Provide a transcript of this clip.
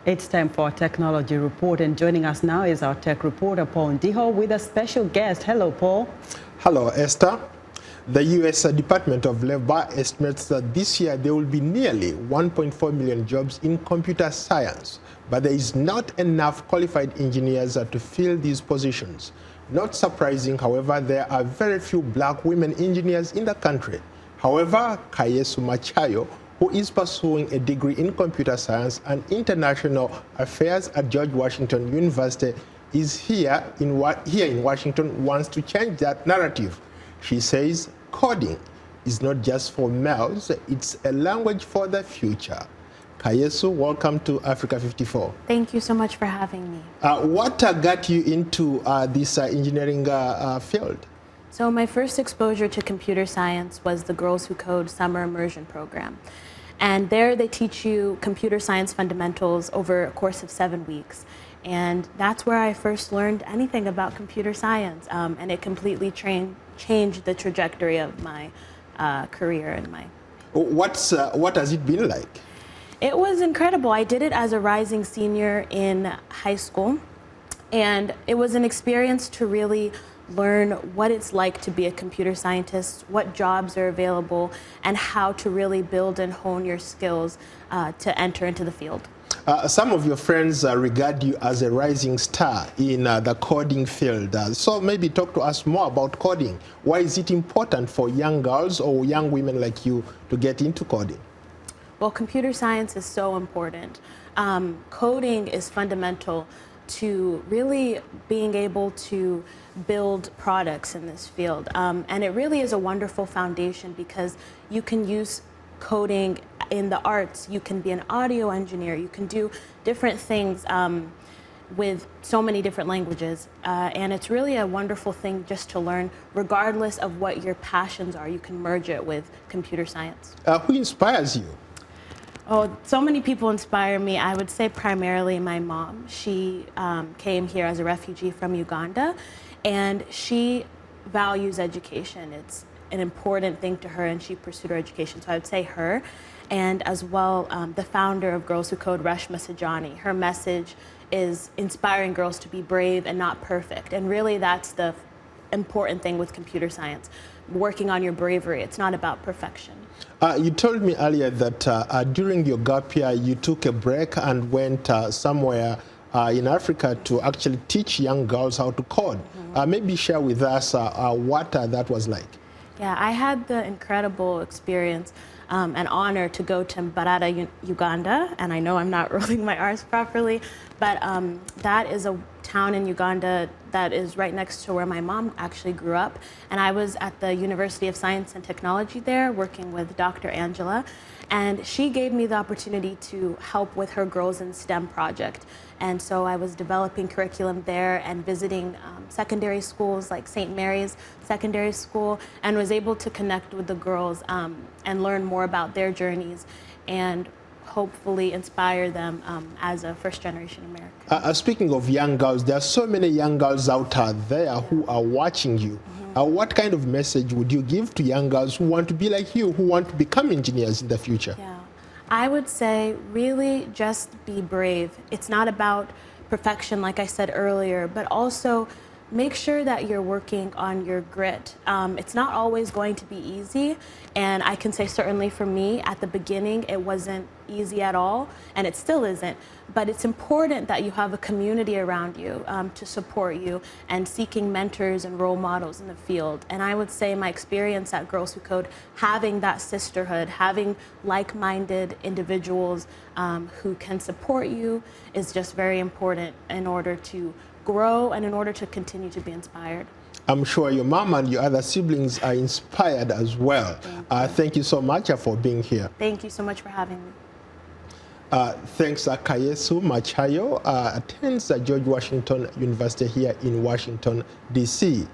It's time for our technology report, and joining us now is our tech reporter, Paul Ndiho, with a special guest. Hello, Paul. Hello, Esther. The U.S. Department of Labor estimates that this year there will be nearly 1.4 million jobs in computer science, but there is not enough qualified engineers to fill these positions. Not surprising, however, there are very few black women engineers in the country. However, KAYESU MACHAYO, who is pursuing a degree in computer science and international affairs at George Washington University, is here in Washington, wants to change that narrative. She says coding is not just for males, it's a language for the future. KAYESU, welcome to Africa 54. Thank you so much for having me. What got you into this engineering field? So my first exposure to computer science was the Girls Who Code Summer Immersion Program. And there they teach you computer science fundamentals over a course of 7 weeks. And that's where I first learned anything about computer science. And it completely changed the trajectory of my career and my... What has it been like? It was incredible. I did it as a rising senior in high school. And it was an experience to really learn what it's like to be a computer scientist, what jobs are available, and how to really build and hone your skills to enter into the field. Some of your friends regard you as a rising star in the coding field. So maybe talk to us more about coding. Why is it important for young girls or young women like you to get into coding? Well, computer science is so important. Coding is fundamental to really being able to build products in this field. And it really is a wonderful foundation because you can use coding in the arts. You can be an audio engineer. You can do different things with so many different languages. And it's really a wonderful thing just to learn, regardless of what your passions are. You can merge it with computer science. Who inspires you? Oh, so many people inspire me. I would say primarily my mom. She came here as a refugee from Uganda, and she values education. It's an important thing to her, and she pursued her education. So I would say her, and as well the founder of Girls Who Code, Reshma Sajani. Her message is inspiring girls to be brave and not perfect, and really that's the important thing with computer science, working on your bravery. It's not about perfection. You told me earlier that during your gap year, you took a break and went somewhere in Africa to actually teach young girls how to code. Maybe share with us what that was like. Yeah, I had the incredible experience and honor to go to Mbarara, Uganda, and I know I'm not rolling my R's properly, but that is a town in Uganda that is right next to where my mom actually grew up. And I was at the University of Science and Technology there working with Dr. Angela, and she gave me the opportunity to help with her Girls in STEM project. And so I was developing curriculum there and visiting secondary schools like St. Mary's Secondary School, and was able to connect with the girls and learn more about their journeys and hopefully inspire them as a first-generation American. Speaking of young girls, there are so many young girls out there who are watching you. What kind of message would you give to young girls who want to be like you, who want to become engineers in the future? Yeah, I would say really just be brave. It's not about perfection, like I said earlier, but also make sure that you're working on your grit. It's not always going to be easy, and I can say certainly for me, at the beginning, it wasn't easy at all, and it still isn't, but it's important that you have a community around you to support you and seeking mentors and role models in the field. And I would say my experience at Girls Who Code, having that sisterhood, having like-minded individuals who can support you is just very important in order to grow and in order to continue to be inspired. I'm sure your mom and your other siblings are inspired as well. Thank you so much for being here. Thank you so much for having me. Thanks, KAYESU MACHAYO attends George Washington University here in Washington, D.C.